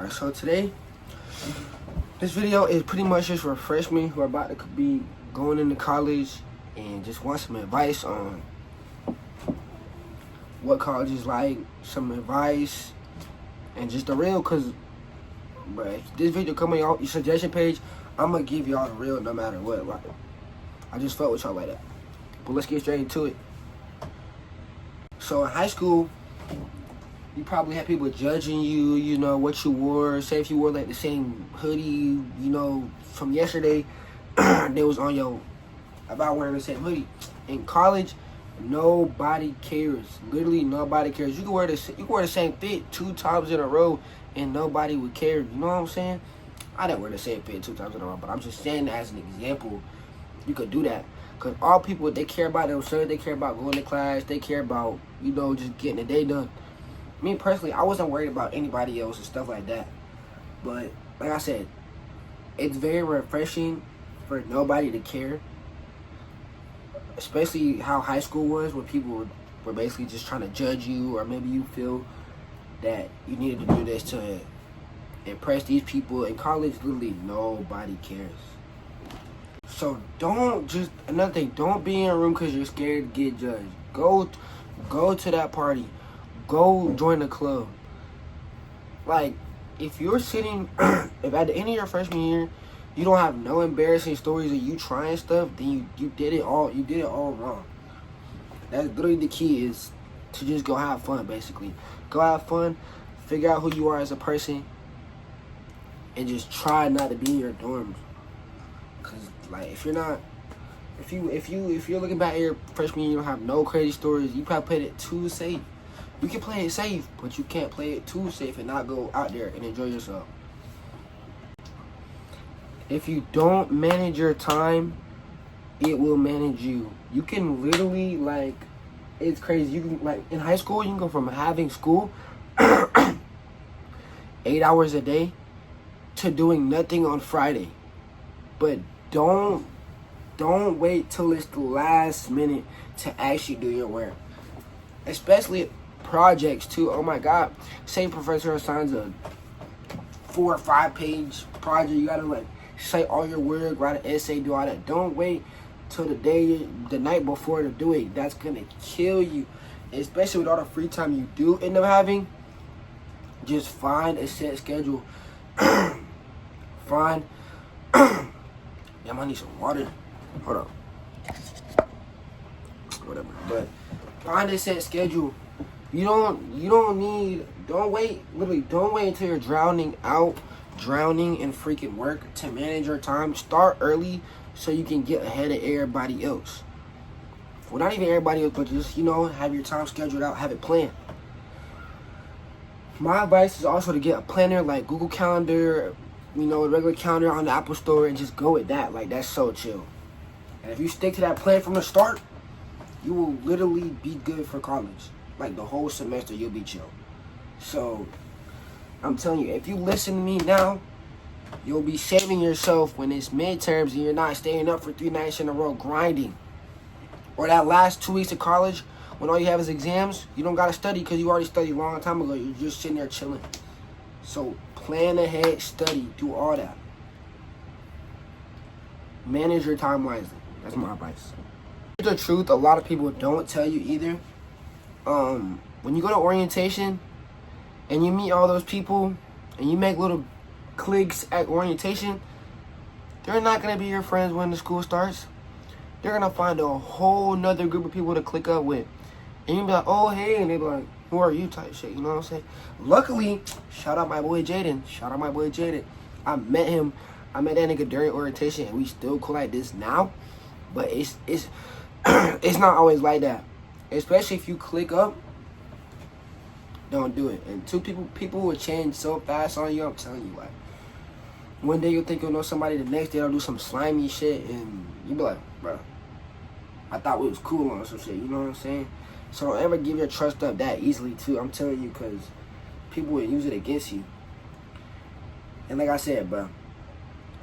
Alright, so today, this video is pretty much just for freshmen who are about to be going into college and just want some advice on what college is like, some advice, and just the real, because if this video come on your suggestion page, I'm going to give y'all the real no matter what. Like, I just felt with y'all like that. But let's get straight into it. So in high school, you probably had people judging you, you know, what you wore. Say if you wore like the same hoodie, you know, from yesterday, they was on your, about wearing the same hoodie. In college, nobody cares. Literally nobody cares. You can wear the same fit 2 times in a row and nobody would care. You know what I'm saying? I didn't wear the same fit 2 times in a row, but I'm just saying as an example, you could do that. Because all people, they care about themselves, they care about going to class, they care about, you know, just getting the day done. Me personally, I wasn't worried about anybody else and stuff like that. But like I said, it's very refreshing for nobody to care. Especially how high school was, when people were basically just trying to judge you, or maybe you feel that you needed to do this to impress these people. In college, literally nobody cares. So another thing, don't be in a room because you're scared to get judged. Go to that party. Go join the club. Like, if you're sitting, if at the end of your freshman year, you don't have no embarrassing stories of you trying stuff, then you did it all wrong. That's literally the key, is to just go have fun, basically. Go have fun, figure out who you are as a person, and just try not to be in your dorms. Cause like if you're looking back at your freshman year, you don't have no crazy stories, you probably played it too safe. You can play it safe, but you can't play it too safe and not go out there and enjoy yourself. If you don't manage your time, it will manage you. You can literally, like, it's crazy. You can, like, in high school, you can go from having school 8 hours a day to doing nothing on Friday. But don't wait till it's the last minute to actually do your work. Especially projects too. Oh my God. Say professor assigns a 4 or 5 page project. You gotta like say all your work, write an essay, do all that. Don't wait till the night before to do it. That's gonna kill you. Especially with all the free time you do end up having. Just find a set schedule. Damn, I need some water. Hold on. Whatever. But find a set schedule. Don't wait until you're drowning in freaking work to manage your time. Start early so you can get ahead of everybody else. Well, not even everybody else, but just, you know, have your time scheduled out, have it planned. My advice is also to get a planner like Google Calendar, you know, a regular calendar on the Apple Store, and just go with that. Like, that's so chill. And if you stick to that plan from the start, you will literally be good for college. Like, the whole semester, you'll be chill. So, I'm telling you, if you listen to me now, you'll be saving yourself when it's midterms and you're not staying up for 3 nights in a row grinding. Or that last 2 weeks of college, when all you have is exams, you don't got to study because you already studied a long time ago. You're just sitting there chilling. So, plan ahead, study, do all that. Manage your time wisely. That's my advice. The truth, a lot of people don't tell you either. When you go to orientation and you meet all those people and you make little cliques at orientation, they're not going to be your friends when the school starts. They're going to find a whole nother group of people to click up with. And you'll be like, oh, hey, and they'll be like, who are you, type shit, you know what I'm saying? Luckily, shout out my boy Jaden. I met that nigga during orientation, and we still cool like this now. But it's it's not always like that. Especially if you click up, don't do it. And people will change so fast on you, I'm telling you. Like, one day you'll think you'll know somebody, the next day they'll do some slimy shit, and you'll be like, bro, I thought we was cool on some shit, you know what I'm saying? So don't ever give your trust up that easily too, I'm telling you, because people will use it against you. And like I said, bro,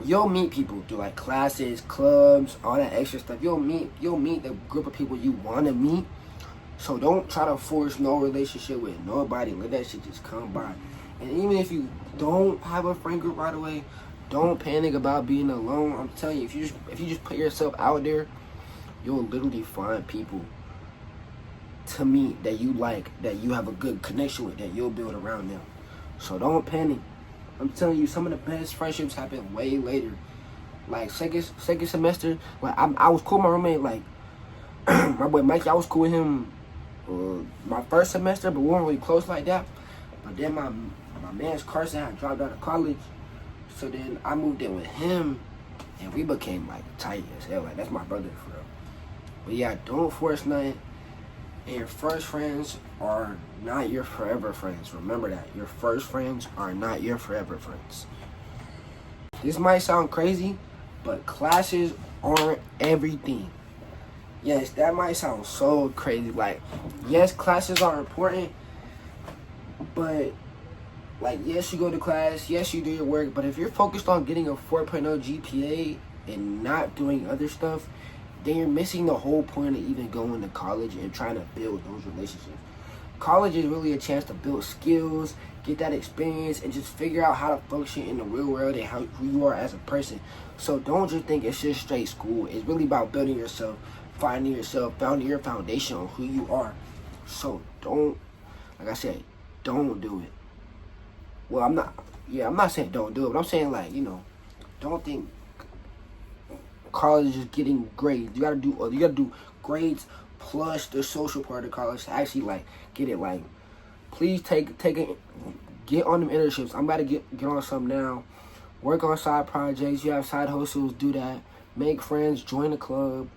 you'll meet people through like classes, clubs, all that extra stuff. You'll meet the group of people you want to meet. So don't try to force no relationship with nobody. Let that shit just come by. And even if you don't have a friend group right away, don't panic about being alone. I'm telling you, if you just put yourself out there, you'll literally find people to meet that you like, that you have a good connection with, that you'll build around them. So don't panic. I'm telling you, some of the best friendships happen way later. Like second semester, like I was cool with my roommate, like my boy Mikey, I was cool with him my first semester, but we weren't really close like that. But then my man's Carson had dropped out of college, so then I moved in with him, and we became like tight as hell. Like that's my brother for real. But yeah, don't force nothing. And your first friends are not your forever friends. Remember that. Your first friends are not your forever friends. This might sound crazy, but classes aren't everything. Yes, that might sound so crazy. Like, yes, classes are important, but like, yes, you go to class, yes, you do your work, but if you're focused on getting a 4.0 GPA and not doing other stuff, then you're missing the whole point of even going to college and trying to build those relationships. College is really a chance to build skills, get that experience, and just figure out how to function in the real world and who you are as a person. So don't just think it's just straight school. It's really about building yourself, finding yourself, founding your foundation on who you are. So don't, like I said, don't do it. Well, I'm not saying don't do it, but I'm saying, like, don't think college is just getting grades. You gotta do grades plus the social part of college to actually like get it. Like, please get on them internships. I'm about to get on some now. Work on side projects. You have side hustles, do that. Make friends, join a club.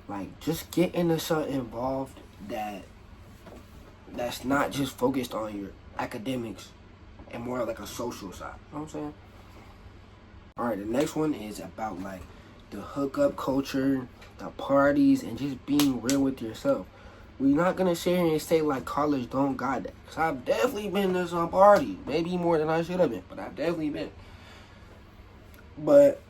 Like, just get into something involved that's not just focused on your academics and more like a social side. You know what I'm saying? Alright, the next one is about like the hookup culture, the parties, and just being real with yourself. We're not gonna sit here and say like college don't got that, cause I've definitely been to some parties, maybe more than I should have been, but I've definitely been. But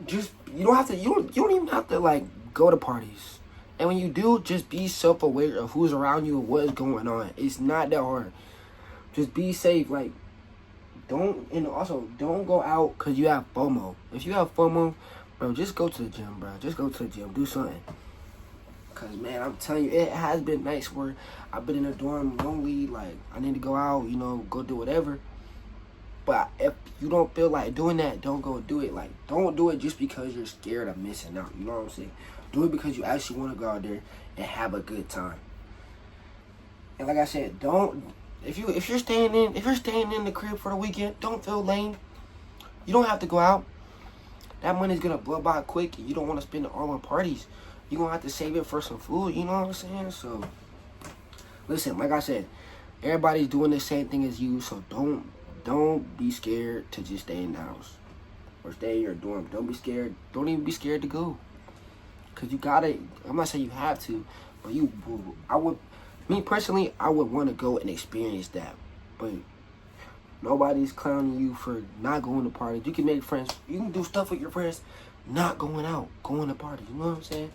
just you don't even have to like go to parties, and when you do, just be self-aware of who's around you and what's going on. It's not that hard. Just be safe. Like, don't go out because you have FOMO. If you have FOMO, bro, just go to the gym, bro. Just go to the gym. Do something. Because, man, I'm telling you, it has been nights where I've been in a dorm lonely. Like, I need to go out, go do whatever. But if you don't feel like doing that, don't go do it. Like, don't do it just because you're scared of missing out. You know what I'm saying? Do it because you actually want to go out there and have a good time. And like I said, if you're staying in the crib for the weekend, don't feel lame. You don't have to go out. That money's gonna blow by quick, and you don't want to spend it all on parties. You're gonna have to save it for some food. You know what I'm saying? So, listen, like I said, everybody's doing the same thing as you. So don't be scared to just stay in the house or stay in your dorm. Don't be scared. Don't even be scared to go. Cause you gotta. I'm not saying you have to, but me personally, I would want to go and experience that. But nobody's clowning you for not going to parties. You can make friends. You can do stuff with your friends, not going out, going to parties. You know what I'm saying?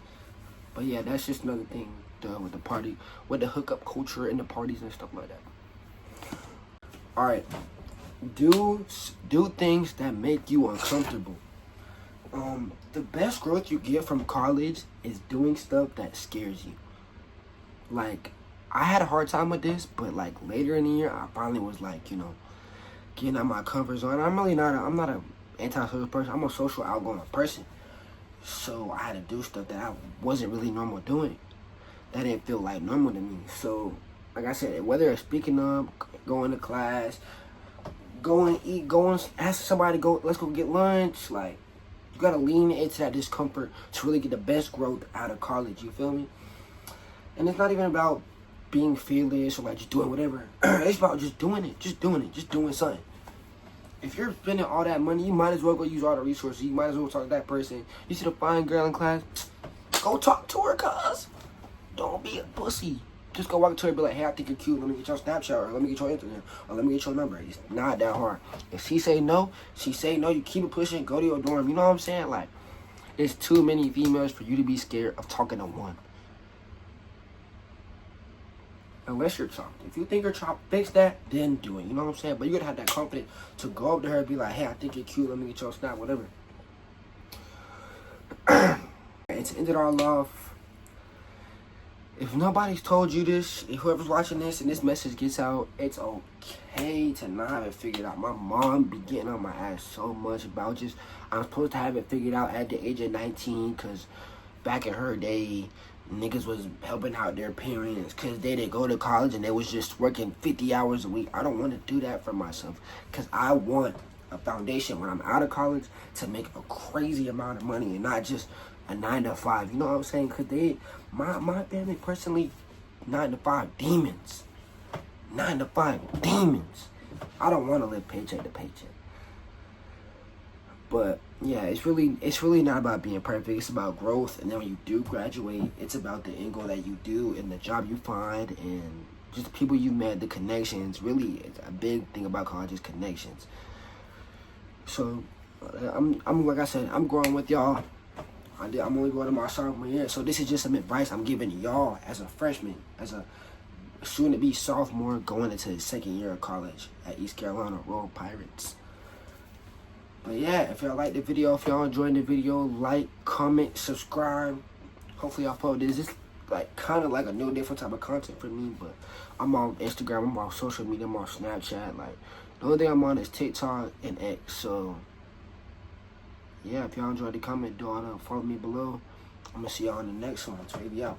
But yeah, that's just another thing with the party, with the hookup culture and the parties and stuff like that. All right, do things that make you uncomfortable. The best growth you get from college is doing stuff that scares you. Like, I had a hard time with this, but like later in the year, I finally was like, getting out my comfort zone. I'm not an antisocial person. I'm a social, outgoing person. So I had to do stuff that I wasn't really normal doing. That didn't feel like normal to me. So, like I said, whether it's speaking up, going to class, going eat, ask somebody let's go get lunch. Like, you gotta lean into that discomfort to really get the best growth out of college. You feel me? And it's not even about being fearless or like just doing whatever. It's about just doing it, just doing something. If you're spending all that money, you might as well go use all the resources. You might as well talk to that person. You see the fine girl in class, go talk to her, cuz. Don't be a pussy. Just go walk to her and be like, hey, I think you're cute. Let me get your Snapchat, or let me get your Instagram, or let me get your number. It's not that hard. If she say no, you keep it pushing, go to your dorm. You know what I'm saying? Like, there's too many females for you to be scared of talking to one. unless you're chopped. If you think you're chopped, fix that, then do it. You know what I'm saying? But you gotta have that confidence to go up to her and be like, hey, I think you're cute. Let me get your snap, whatever. And to end it all off, if nobody's told you this, if whoever's watching this and this message gets out, it's okay to not have it figured out. My mom be getting on my ass so much about just, I'm supposed to have it figured out at the age of 19, because back in her day, niggas was helping out their parents because they didn't go to college and they was just working 50 hours a week. I don't want to do that for myself, because I want a foundation when I'm out of college to make a crazy amount of money and not just a 9 to 5. You know what I'm saying? Because my family personally, 9 to 5 demons. 9 to 5 demons. I don't want to live paycheck to paycheck. But yeah, it's really not about being perfect. It's about growth. And then when you do graduate, it's about the end goal that you do and the job you find and just the people you met, the connections. Really, it's a big thing about college is connections. So I'm like I said, I'm growing with y'all. I'm only going to my sophomore year, so this is just some advice I'm giving y'all as a freshman, as a soon-to-be sophomore going into his second year of college at East Carolina Royal Pirates. But yeah, if y'all like the video, if y'all enjoyed the video, like, comment, subscribe. Hopefully y'all follow this. This is like kind of like a new different type of content for me, but I'm on Instagram, I'm on social media, I'm on Snapchat. Like, the only thing I'm on is TikTok and X, so yeah, if y'all enjoyed the comment, do all that, follow me below. I'm gonna see y'all in the next one. So, baby, out.